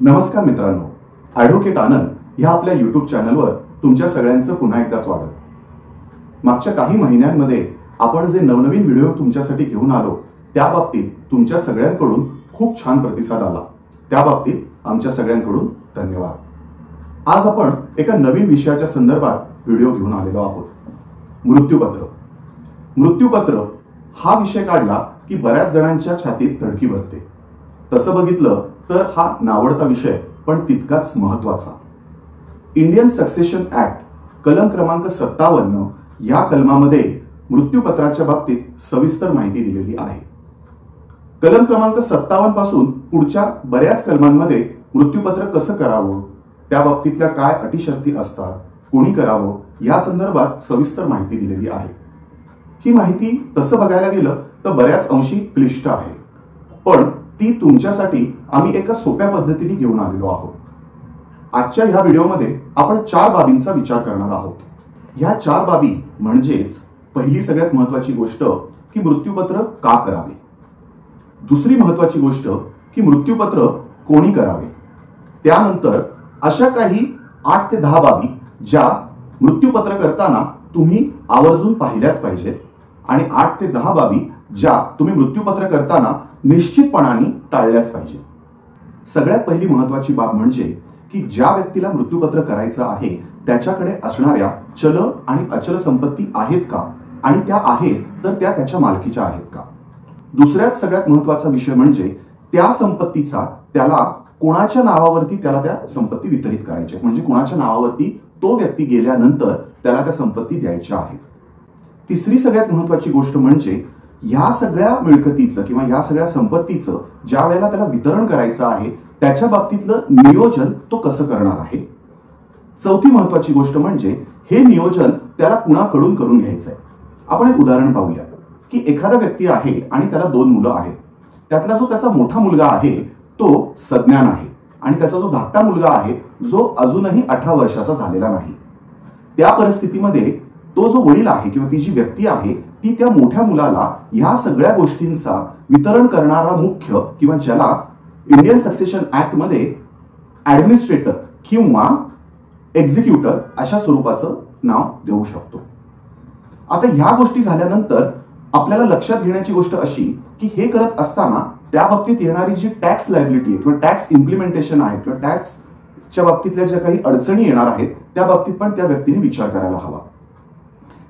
नमस्कार मित्रांनो, ॲडव्होकेट आनंद या आपल्या यूट्यूब चॅनलवर तुमच्या सगळ्यांचं पुन्हा एकदा स्वागत. मागच्या काही महिन्यांमध्ये आपण जे नवनवीन व्हिडिओ तुमच्यासाठी घेऊन आलो त्या बाबतीत तुमच्या सगळ्यांकडून खूप छान प्रतिसाद आला. त्या बाबतीत आमच्या सगळ्यांकडून धन्यवाद. आज आपण एका नवीन विषयाच्या संदर्भात व्हिडिओ घेऊन आलेलो आहोत. मृत्यूपत्र. मृत्यूपत्र हा विषय काढला की बऱ्याच जणांच्या छातीत धडकी भरते. तसं बघितलं तर हा नावडता विषय पण तितकाच महत्वाचा. इंडियन सक्सेशन ऍक्ट कलम क्रमांक 57 या कलमामध्ये मृत्यूपत्राच्या बाबतीत सविस्तर माहिती दिलेली आहे. कलम क्रमांक 57 पासून पुढच्या बऱ्याच कलमांमध्ये मृत्यूपत्र कसं करावं, त्या बाबतीतल्या काय अटी शर्ती असतात, कोणी करावं या संदर्भात सविस्तर माहिती दिलेली आहे. ही माहिती तसं बघायला गेलं तर बऱ्याच अंशी क्लिष्ट आहे, पण ती तुमच्यासाठी आम्ही एका सोप्या पद्धतीने घेऊन आलेलो आहोत. आजच्या ह्या व्हिडिओमध्ये आपण 4 बाबींचा विचार करणार आहोत. ह्या 4 बाबी म्हणजेच पहिली सगळ्यात महत्वाची गोष्ट की मृत्यूपत्र का करावे, दुसरी महत्वाची गोष्ट की मृत्यूपत्र कोणी करावे, त्यानंतर अशा काही 8 ते 10 बाबी ज्या मृत्यूपत्र करताना तुम्ही आवर्जून पाहिल्याच पाहिजेत आणि 8 ते 10 बाबी ज्या तुम्ही मृत्यूपत्र करताना निश्चितपणाने टाळल्याच पाहिजे. सगळ्यात पहिली महत्वाची बाब म्हणजे की ज्या व्यक्तीला मृत्यूपत्र करायचं आहे त्याच्याकडे असणाऱ्या चल आणि अचल संपत्ती आहेत का, आणि त्या आहेत तर त्या त्याच्या मालकीच्या आहेत का. दुसऱ्यात सगळ्यात महत्वाचा विषय म्हणजे त्या संपत्तीचा त्याला कोणाच्या नावावरती त्याला त्या संपत्ती वितरित करायच्या, म्हणजे कोणाच्या नावावरती तो व्यक्ती गेल्यानंतर त्याला त्या संपत्ती द्यायच्या आहेत. तिसरी सगळ्यात महत्वाची गोष्ट म्हणजे या सगळ्या मिळकतीचं किंवा या सगळ्या संपत्तीचं ज्या वेळेला त्याला वितरण करायचं आहे त्याच्या बाबतीतलं नियोजन तो कसं करणार आहे. चौथी महत्वाची गोष्ट म्हणजे हे नियोजन त्याला कुणाकडून करून घ्यायचंय. आपण एक उदाहरण पाहूया की एखादा व्यक्ती आहे आणि त्याला 2 मुलं आहेत. त्यातला जो त्याचा मोठा मुलगा आहे तो सज्ञान आहे आणि त्याचा जो धाकटा मुलगा आहे जो अजूनही 18 वर्षाचा झालेला नाही. त्या परिस्थितीमध्ये तो जो वडील आहे किंवा ती जी व्यक्ती आहे ती त्या मोठ्या मुलाला ह्या सगळ्या गोष्टींचा वितरण करणारा मुख्य किंवा ज्याला इंडियन सक्सेशन ऍक्ट मध्ये ऍडमिनिस्ट्रेटर किंवा एक्झिक्युटर अशा स्वरूपाचं नाव देऊ शकतो. आता ह्या गोष्टी झाल्यानंतर आपल्याला लक्षात घेण्याची गोष्ट अशी की हे करत असताना त्या बाबतीत येणारी जी टॅक्स लायबिलिटी आहे किंवा टॅक्स इम्प्लिमेंटेशन आहे किंवा टॅक्सच्या बाबतीतल्या ज्या काही अडचणी येणार आहेत त्या बाबतीत पण त्या व्यक्तीने विचार करायला हवा.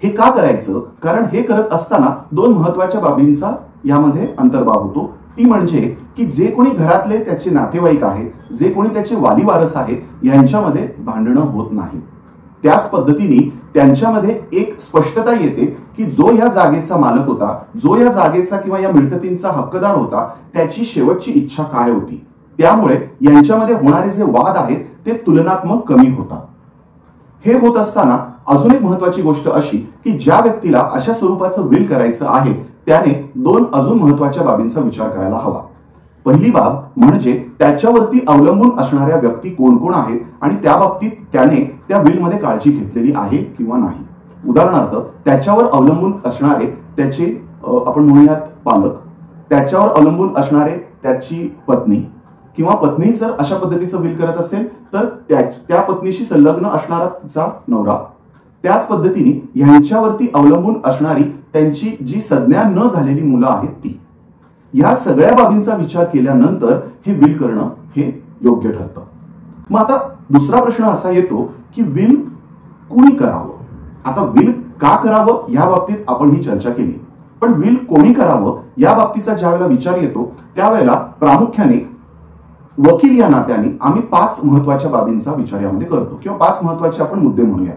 हे का करायचं, कारण हे करत असताना 2 महत्वाच्या बाबींचा यामध्ये अंतर्भाव होतो. ती म्हणजे की जे कोणी घरातले त्याचे नातेवाईक आहेत, जे कोणी त्याचे वाली वारस आहेत यांच्यामध्ये भांडणं होत नाही. त्याच पद्धतीने त्यांच्यामध्ये एक स्पष्टता येते की जो या जागेचा मालक होता, जो या जागेचा किंवा या मिळकतींचा हक्कदार होता त्याची शेवटची इच्छा काय होती. त्यामुळे यांच्यामध्ये होणारे जे वाद आहेत ते तुलनात्मक कमी होतात. हे होत असताना अजून एक महत्वाची गोष्ट अशी की ज्या व्यक्तीला अशा स्वरूपाचं विल करायचं आहे त्याने 2 अजून महत्वाच्या बाबींचा विचार करायला हवा. पहिली बाब म्हणजे त्याच्यावरती अवलंबून असणाऱ्या व्यक्ती कोण कोण आहेत आणि त्या बाबतीत त्याने त्या विल मध्ये काळजी घेतलेली आहे किंवा नाही. उदाहरणार्थ त्याच्यावर अवलंबून असणारे त्याचे आपण म्हणूयात पालक, त्याच्यावर अवलंबून असणारे त्याची पत्नी किंवा पत्नी जर अशा पद्धतीचं विल करत असेल तर त्या पत्नीशी संलग्न असणारा तिचा नवरा, त्याच पद्धतीने ह्यांच्यावरती अवलंबून असणारी त्यांची जी सज्ञा न झालेली मुलं आहेत ती. या सगळ्या बाबींचा विचार केल्यानंतर हे विल करणं हे योग्य ठरतं. मग आता दुसरा प्रश्न असा येतो की विल कोणी करावं. आता विल का करावं या बाबतीत आपण ही चर्चा केली, पण विल कोणी करावं या बाबतीचा ज्या वेळेला विचार येतो त्यावेळेला प्रामुख्याने वकील या नात्याने आम्ही 5 महत्वाच्या बाबींचा विचार यामध्ये करतो किंवा 5 महत्वाचे आपण मुद्दे म्हणूया.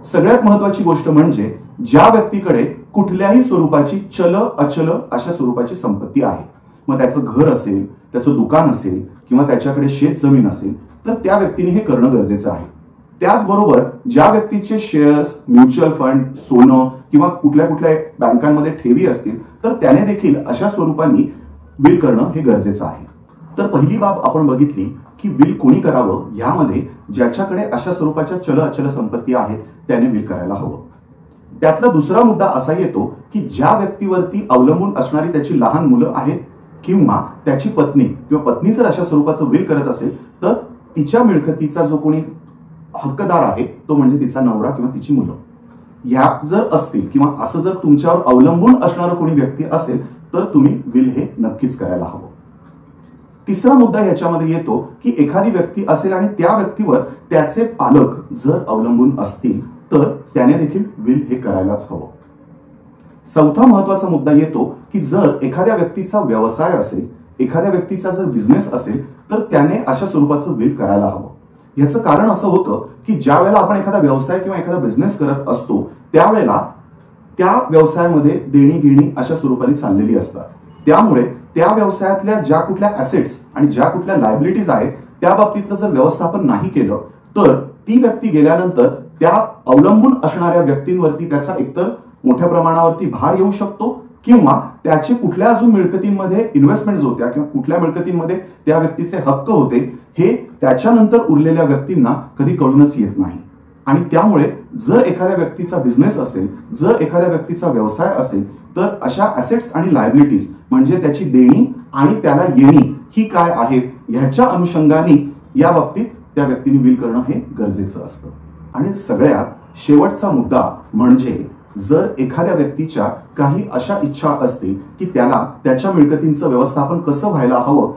सगळ्यात महत्वाची गोष्ट म्हणजे ज्या व्यक्तीकडे कुठल्याही स्वरूपाची चल अचल अशा स्वरूपाची संपत्ती आहे, मग त्याचं घर असेल, त्याचं दुकान असेल किंवा त्याच्याकडे शेत जमीन असेल तर त्या व्यक्तीने हे करणं गरजेचं आहे. त्याचबरोबर ज्या व्यक्तीचे शेअर्स, म्युच्युअल फंड, सोनं किंवा कुठल्या कुठल्या बँकांमध्ये ठेवी असतील तर त्याने देखील अशा स्वरूपाने विल करणं हे गरजेचं आहे. तर पहिली बाब आपण बघितली की विल कोणी करावं. यामध्ये ज्याच्याकडे अशा स्वरूपाच्या चल अचल संपत्ती आहेत त्याने विल करायला हवं. त्यातला दुसरा मुद्दा असा येतो की ज्या व्यक्तीवरती अवलंबून असणारी त्याची लहान मुलं आहेत किंवा त्याची पत्नी किंवा पत्नी जर अशा स्वरूपाचं विल करत असेल तर तिच्या मिळकतीचा जो कोणी हक्कदार आहे तो म्हणजे तिचा नवरा किंवा तिची मुलं. ह्या जर असतील किंवा असं जर तुमच्यावर अवलंबून असणारं कोणी व्यक्ती असेल तर तुम्ही विल हे नक्कीच करायला हवं. तिसरा मुद्दा याच्यामध्ये येतो की एखादी व्यक्ती असेल आणि त्या व्यक्तीवर त्याचे पालक जर अवलंबून असतील तर त्याने देखील विल हे करायलाच हवं. चौथा महत्वाचा मुद्दा येतो की जर एखाद्या व्यक्तीचा व्यवसाय असेल, एखाद्या व्यक्तीचा जर बिझनेस असेल तर त्याने अशा स्वरूपाचं विल करायला हवं. याचं कारण असं होतं की ज्या वेळेला आपण एखादा व्यवसाय किंवा एखादा बिझनेस करत असतो त्यावेळेला त्या व्यवसायामध्ये देणी घेणी अशा स्वरूपाने चाललेली असतात. त्यामुळे त्या व्यवसायातल्या ज्या कुठल्या ऍसेट्स आणि ज्या कुठल्या लायबिलिटीज आहेत त्या बाबतीतलं जर व्यवस्थापन नाही केलं तर ती व्यक्ती गेल्यानंतर त्या अवलंबून असणाऱ्या व्यक्तींवरती त्याचा एकतर मोठ्या प्रमाणावरती भार येऊ शकतो किंवा त्याचे कुठल्या अजून मिळकतींमध्ये इन्व्हेस्टमेंट होत्या किंवा कुठल्या मिळकतींमध्ये त्या व्यक्तीचे हक्क होते हे त्याच्यानंतर उरलेल्या व्यक्तींना कधी कळूनच येत नाही. आणि त्यामुळे जर एखाद्या व्यक्तीचा बिझनेस असेल, जर एखाद्या व्यक्तीचा व्यवसाय असेल तर अशा ऍसेट्स आणि लायबिलिटीज म्हणजे त्याची देणी आणि त्याला येणी ही काय आहेत ह्याच्या अनुषंगाने या बाबतीत त्या व्यक्तीने विल करणं हे गरजेचं असतं. आणि सगळ्यात शेवटचा मुद्दा म्हणजे जर एखाद्या व्यक्तीच्या काही अशा इच्छा असतील की त्याला त्याच्या मिळकतींचं व्यवस्थापन कसं व्हायला हवं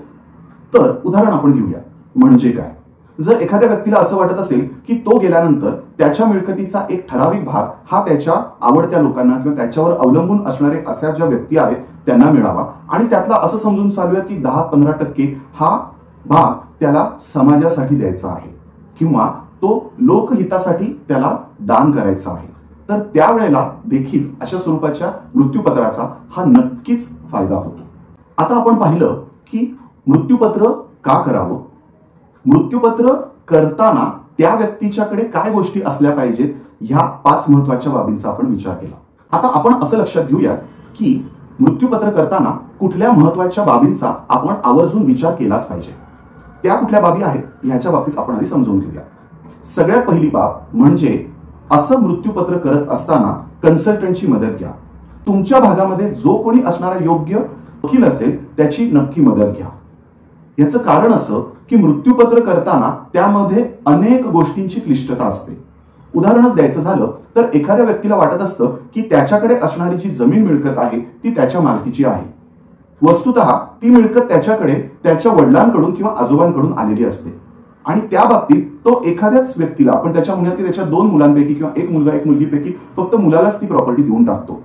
तर उदाहरण आपण घेऊया. म्हणजे काय, जर एखाद्या व्यक्तीला असं वाटत असेल की तो गेल्यानंतर त्याच्या मिळकतीचा एक ठराविक भाग हा त्याच्या आवडत्या लोकांना किंवा त्याच्यावर अवलंबून असणारे अशा ज्या व्यक्ती आहेत त्यांना मिळावा आणि त्यातला असं समजून चालूया की 10-15% हा भाग त्याला समाजासाठी द्यायचा आहे किंवा तो लोकहितासाठी त्याला दान करायचा आहे तर त्यावेळेला देखील अशा स्वरूपाच्या मृत्यूपत्राचा हा नक्कीच फायदा होतो. आता आपण पाहिलं की मृत्यूपत्र का करावं, मृत्यूपत्र करताना त्या व्यक्तीच्याकडे काय गोष्टी असल्या पाहिजेत ह्या 5 महत्वाच्या बाबींचा आपण विचार केला. आता आपण असं लक्षात घेऊया की मृत्यूपत्र करताना कुठल्या महत्वाच्या बाबींचा आपण आवर्जून विचार केलाच पाहिजे. त्या कुठल्या बाबी आहेत ह्याच्या बाबतीत आपण आधी समजून घेऊया. सगळ्यात पहिली बाब म्हणजे असं मृत्यूपत्र करत असताना कन्सल्टंटची मदत घ्या. तुमच्या भागामध्ये जो कोणी असणारा योग्य वकील असेल त्याची नक्की मदत घ्या. याचं कारण असं की मृत्यूपत्र करताना त्यामध्ये अनेक गोष्टींची क्लिष्टता असते. उदाहरणच द्यायचं झालं तर एखाद्या व्यक्तीला वाटत असतं की त्याच्याकडे असणारी जी जमीन मिळकत आहे ती त्याच्या मालकीची आहे. वस्तुतः ती मिळकत त्याच्याकडे त्याच्या वडिलांकडून किंवा आजोबांकडून आलेली असते आणि त्या बाबतीत तो एखाद्याच व्यक्तीला आपण त्याच्या म्हणूया की त्याच्या 2 मुलांपैकी किंवा एक मुलगा एक मुलगीपैकी फक्त मुलालाच ती प्रॉपर्टी देऊन टाकतो.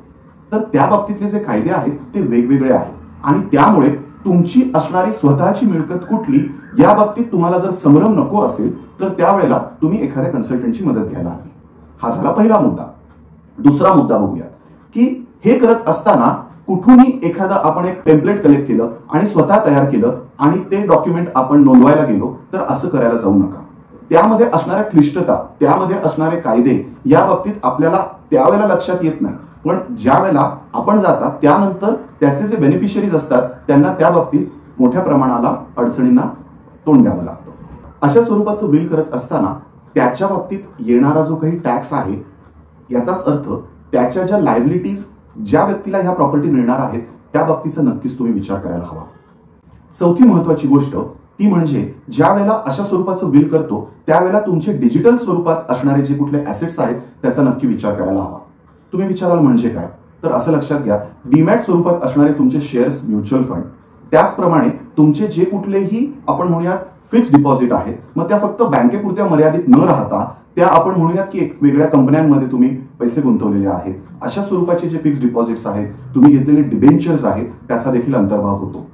तर त्या बाबतीतले जे कायदे आहेत ते वेगवेगळे आहेत आणि त्यामुळे तुमची असणारी स्वतःची मिळकत कुठली या बाबतीत तुम्हाला जर संभ्रम नको असेल तर त्यावेळेला तुम्ही एखाद्या कन्सल्टंटची मदत घ्यायला हवी. हा झाला पहिला मुद्दा. दुसरा मुद्दा बघूया की हे करत असताना कुठूनही एखादा आपण एक टेम्पलेट कलेक्ट केलं आणि स्वतः तयार केलं आणि ते डॉक्युमेंट आपण नोंदवायला गेलो तर असं करायला जाऊ नका. त्यामध्ये असणाऱ्या क्लिष्टता, त्यामध्ये असणारे कायदे या बाबतीत आपल्याला त्यावेळेला लक्षात येत नाही, पण ज्या वेळेला आपण जातात त्यानंतर त्याचे जे बेनिफिशरीज असतात त्यांना त्या बाबतीत मोठ्या प्रमाणाला अडचणींना तोंड द्यावं लागतं. अशा स्वरूपाचं विल करत असताना त्याच्या बाबतीत येणारा जो काही टॅक्स आहे याचाच अर्थ त्याच्या ज्या लायबिलिटीज ज्या व्यक्तीला ह्या प्रॉपर्टी मिळणार आहेत त्या बाबतीचा नक्कीच तुम्ही विचार करायला हवा. चौथी महत्वाची गोष्ट ती म्हणजे ज्या वेळेला अशा स्वरूपाचं विल करतो त्यावेळेला तुमचे डिजिटल स्वरूपात असणारे जे कुठले ऍसेट्स आहेत त्याचा नक्की विचार करायला हवा. तुम्ही विचाराल म्हणजे काय, तर असं लक्षात घ्या डीमॅट स्वरूपात असणारे तुमचे शेअर्स, म्युच्युअल फंड, त्याचप्रमाणे तुमचे जे कुठलेही आपण म्हणूयात फिक्स डिपॉझिट आहेत मग त्या फक्त बँकेपुरत्या मर्यादित न राहता त्या आपण म्हणूयात की एक वेगळ्या कंपन्यांमध्ये तुम्ही पैसे गुंतवलेले आहेत अशा स्वरूपाचे जे फिक्स डिपॉझिट्स आहेत, तुम्ही घेतलेले डिबेंचर्स आहेत त्याचा देखील अंतर्भाव होतो.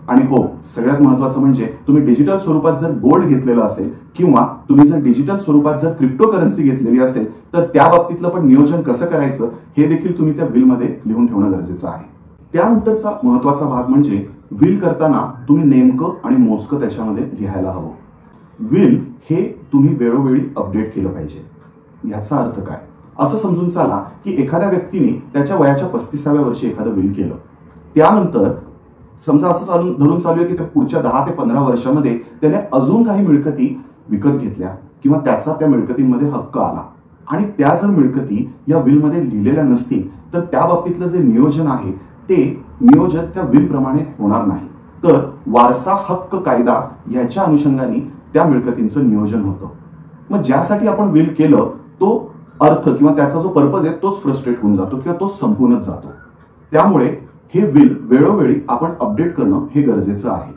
आणि हो, सगळ्यात महत्वाचं म्हणजे तुम्ही डिजिटल स्वरूपात जर गोल्ड घेतलेलं असेल किंवा तुम्ही जर डिजिटल स्वरूपात जर क्रिप्टो करन्सी घेतलेली असेल तर त्या बाबतीतलं पण नियोजन कसं करायचं हे देखील तुम्ही त्या विलमध्ये लिहून ठेवणं गरजेचं आहे. त्यानंतरचा महत्वाचा भाग म्हणजे विल करताना तुम्ही नेमकं आणि मोजकं त्याच्यामध्ये लिहायला हवं. विल हे तुम्ही वेळोवेळी अपडेट केलं पाहिजे. याचा अर्थ काय, असं समजून चाला की एखाद्या व्यक्तीने त्याच्या वयाच्या 35व्या वर्षी एखादं विल केलं, त्यानंतर समजा असं धरून चालू आहे की त्या पुढच्या 10 ते 15 वर्षामध्ये त्याने अजून काही मिळकती विकत घेतल्या किंवा त्याचा त्या मिळकतींमध्ये हक्क आला आणि त्या जर मिळकती या विलमध्ये लिहिलेल्या नसतील तर त्या बाबतीतलं जे नियोजन आहे ते नियोजन त्या विल प्रमाणे होणार नाही. तर वारसा हक्क कायदा याच्या अनुषंगाने त्या मिळकतींचं नियोजन होतं. मग ज्यासाठी आपण विल केलं तो अर्थ किंवा त्याचा जो पर्पज आहे तोच फ्रस्ट्रेट होऊन जातो किंवा तो संपूनच जातो. त्यामुळे हे विल वेळोवेळी आपण अपडेट करणं हे गरजेचं आहे.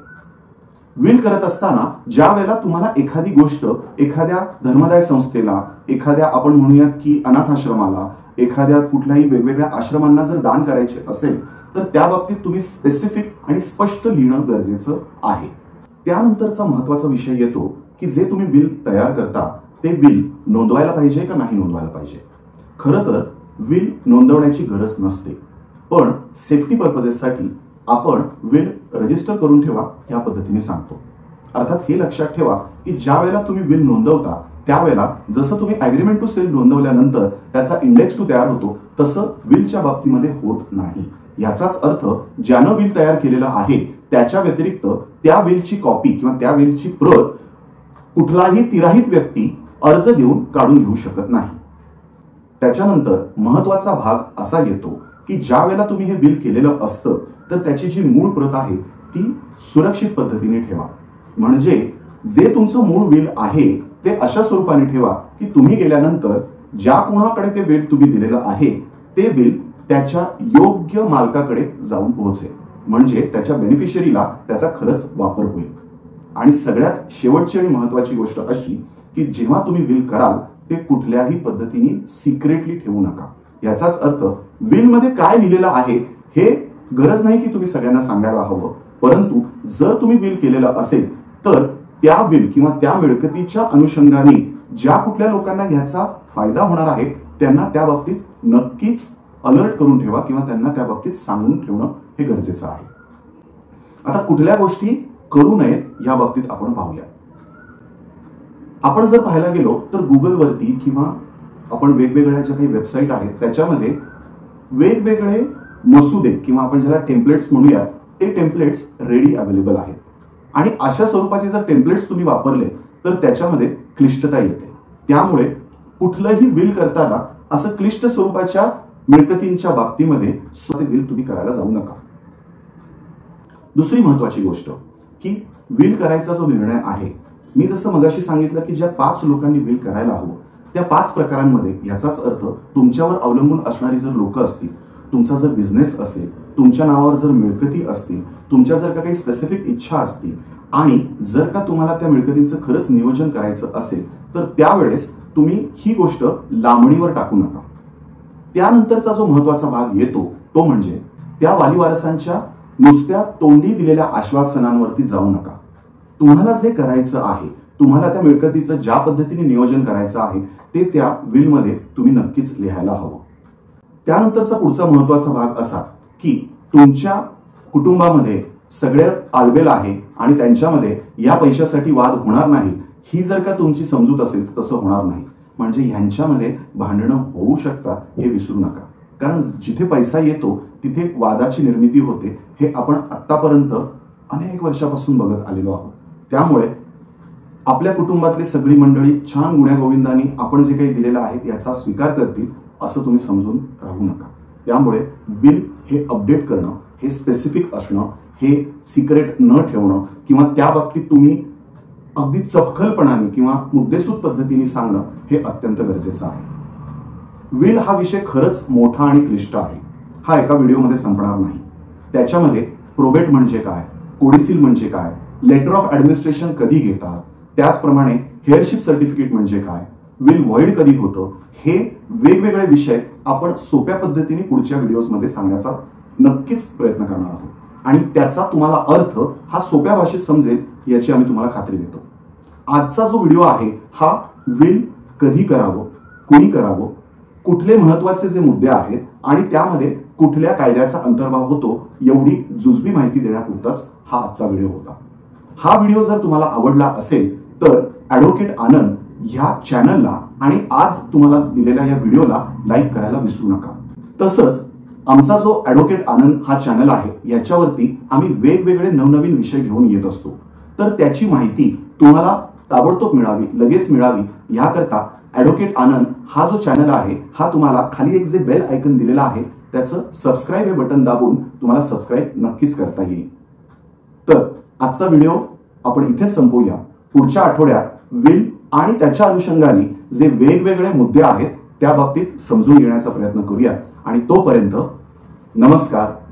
विल करत असताना ज्या वेळेला तुम्हाला एखादी गोष्ट एखाद्या धर्मदाय संस्थेला, एखाद्या आपण म्हणूयात की अनाथ आश्रमाला, एखाद्या कुठल्याही वेगवेगळ्या आश्रमांना जर दान करायचे असेल तर त्या बाबतीत तुम्ही स्पेसिफिक आणि स्पष्ट लिहिणं गरजेचं आहे. त्यानंतरचा महत्वाचा विषय येतो की जे तुम्ही बिल तयार करता ते बिल नोंदवायला पाहिजे का नाही नोंदवायला पाहिजे. खरं तर विल नोंदवण्याची गरज नसते, पण सेफ्टी पर्पजेससाठी आपण विल रजिस्टर करून ठेवा या पद्धतीने सांगतो. अर्थात हे लक्षात ठेवा की ज्या वेळेला तुम्ही विल नोंदवता त्यावेळेला जसं तुम्ही ॲग्रीमेंट टू सेल नोंदवल्यानंतर त्याचा इंडेक्स टू तयार होतो तसं विलच्या बाबतीमध्ये होत नाही. याचाच अर्थ ज्यानं विल तयार केलेलं आहे त्याच्या व्यतिरिक्त त्या विलची कॉपी किंवा त्या विलची प्रत कुठलाही तिराहित व्यक्ती अर्ज देऊन काढून घेऊ शकत नाही. त्याच्यानंतर महत्वाचा भाग असा येतो की ज्या वेळेला तुम्ही हे बिल केलेलं असतं तर त्याची जी मूळ प्रत आहे ती सुरक्षित पद्धतीने ठेवा. म्हणजे जे तुमचं मूळ बिल आहे ते अशा स्वरूपाने ठेवा की तुम्ही गेल्यानंतर ज्या कोणाकडे ते बिल तुम्ही दिलेलं आहे ते बिल त्याच्या योग्य मालकाकडे जाऊन पोहोचेल, म्हणजे त्याच्या बेनिफिशियरीला त्याचा खरंच वापर होईल. आणि सगळ्यात शेवटची आणि महत्वाची गोष्ट अशी की जेव्हा तुम्ही बिल कराल ते कुठल्याही पद्धतीने सिक्रेटली ठेवू नका. याचाच अर्थ विल मध्ये काय लिहिलेलं आहे हे गरज नाही की तुम्ही सगळ्यांना सांगायला हवं, परंतु जर तुम्ही विल केलेलं असेल तर त्या विल किंवा त्या मिळकतीच्या अनुषंगाने ज्या कुठल्या लोकांना ह्याचा फायदा होणार आहे त्यांना त्या बाबतीत नक्कीच अलर्ट करून ठेवा किंवा त्यांना त्या बाबतीत सांगून ठेवणं हे गरजेचं आहे. आता कुठल्या गोष्टी करू नयेत या बाबतीत आपण पाहूया. आपण जर पाहायला गेलो तर गुगलवरती किंवा आपण वेगवेगळ्या ज्या काही वेबसाईट आहेत त्याच्यामध्ये वेगवेगळे मसुदे किंवा आपण ज्याला टेम्पलेट्स म्हणूया ते टेम्पलेट्स रेडी अवेलेबल आहेत. आणि अशा स्वरूपाचे जर टेम्पलेट्स तुम्ही वापरले तर त्याच्यामध्ये क्लिष्टता येते. त्यामुळे कुठलंही बिल करताना असं क्लिष्ट स्वरूपाच्या मिळकतींच्या बाबतीमध्ये स्वतः बिल तुम्ही करायला जाऊ नका. दुसरी महत्वाची गोष्ट की बिल करायचा जो निर्णय आहे, मी जसं मगाशी सांगितलं की ज्या 5 लोकांनी बिल करायला हवं त्या 5 प्रकारांमध्ये याचाच अर्थ तुमच्यावर अवलंबून असणारी जर लोक असतील, तुमचा जर बिझनेस असेल, तुमच्या नावावर जर मिळकती असतील, तुमच्या जर का काही स्पेसिफिक इच्छा असतील आणि जर का तुम्हाला त्या मिळकतींचं खरंच नियोजन करायचं असेल तर त्यावेळेस तुम्ही ही गोष्ट लांबणीवर टाकू नका. त्यानंतरचा जो महत्वाचा भाग येतो तो म्हणजे त्या वालीवारसांच्या नुसत्या तोंडी दिलेल्या आश्वासनांवरती जाऊ नका. तुम्हाला जे करायचं आहे, तुम्हाला त्या मिळकतीचं ज्या पद्धतीने नियोजन करायचं आहे ते त्या विलमध्ये तुम्ही नक्कीच लिहायला हवं. त्यानंतरचा पुढचा महत्वाचा भाग असा की तुमच्या कुटुंबामध्ये सगळे आलबेल आहे आणि त्यांच्यामध्ये या पैशासाठी वाद होणार नाही ही जर का तुमची समजूत असेल तसं होणार नाही. म्हणजे ह्यांच्यामध्ये भांडणं होऊ शकतात हे विसरू नका. कारण जिथे पैसा येतो तिथे वादाची निर्मिती होते हे आपण आतापर्यंत अनेक वर्षापासून बघत आलेलो आहोत. त्यामुळे आपल्या कुटुंबातली सगळी मंडळी छान गुण्यागोविंदाने आपण जे काही दिलेलं आहे याचा स्वीकार करतील असं तुम्ही समजून राहू नका. त्यामुळे विल हे अपडेट करणं, हे स्पेसिफिक असणं, हे सिक्रेट न ठेवणं किंवा त्या बाबतीत तुम्ही अगदी चपखलपणाने किंवा मुद्देसूद पद्धतीने सांगणं हे अत्यंत गरजेचं आहे. विल हा विषय खरंच मोठा आणि क्लिष्ट आहे. हा एका व्हिडिओमध्ये संपणार नाही. त्याच्यामध्ये प्रोबेट म्हणजे काय, कोडिसिल म्हणजे काय, लेटर ऑफ ऍडमिनिस्ट्रेशन कधी घेतात, त्याचप्रमाणे हेअरशिप सर्टिफिकेट म्हणजे काय, विल व्हॉइड कधी होतं, हे वेगवेगळे विषय आपण सोप्या पद्धतीने पुढच्या व्हिडिओजमध्ये सांगण्याचा नक्कीच प्रयत्न करणार आहोत. आणि त्याचा तुम्हाला अर्थ हा सोप्या भाषेत समजेल याची आम्ही तुम्हाला खात्री देतो. आजचा जो व्हिडिओ आहे हा विल कधी करावं, कोणी करावं, कुठले महत्वाचे जे मुद्दे आहेत आणि त्यामध्ये कुठल्या कायद्याचा अंतर्भाव होतो एवढी जुजबी माहिती देण्यापुरताच हा आजचा व्हिडिओ होता. हा व्हिडिओ जर तुम्हाला आवडला असेल तर ॲडव्होकेट आनंद ह्या चॅनलला आणि आज तुम्हाला दिलेल्या या व्हिडिओला लाईक करायला विसरू नका. तसंच आमचा जो ॲडव्होकेट आनंद हा चॅनल आहे याच्यावरती आम्ही वेगवेगळे नवनवीन विषय घेऊन येत असतो. तर त्याची माहिती तुम्हाला ताबडतोब मिळावी, लगेच मिळावी याकरता ॲडव्होकेट आनंद हा जो चॅनल आहे हा तुम्हाला खाली एक जे बेल आयकन दिलेला आहे त्याचं सबस्क्राईब हे बटन दाबून तुम्हाला सबस्क्राईब नक्कीच करता येईल. तर आजचा व्हिडिओ आपण इथेच संपवूया. पुढच्या आठवड्यात विल आणि त्याच्या अनुषंगाने जे वेगवेगळे मुद्दे आहेत त्या बाबतीत समजून घेण्याचा प्रयत्न करूया. आणि तोपर्यंत नमस्कार.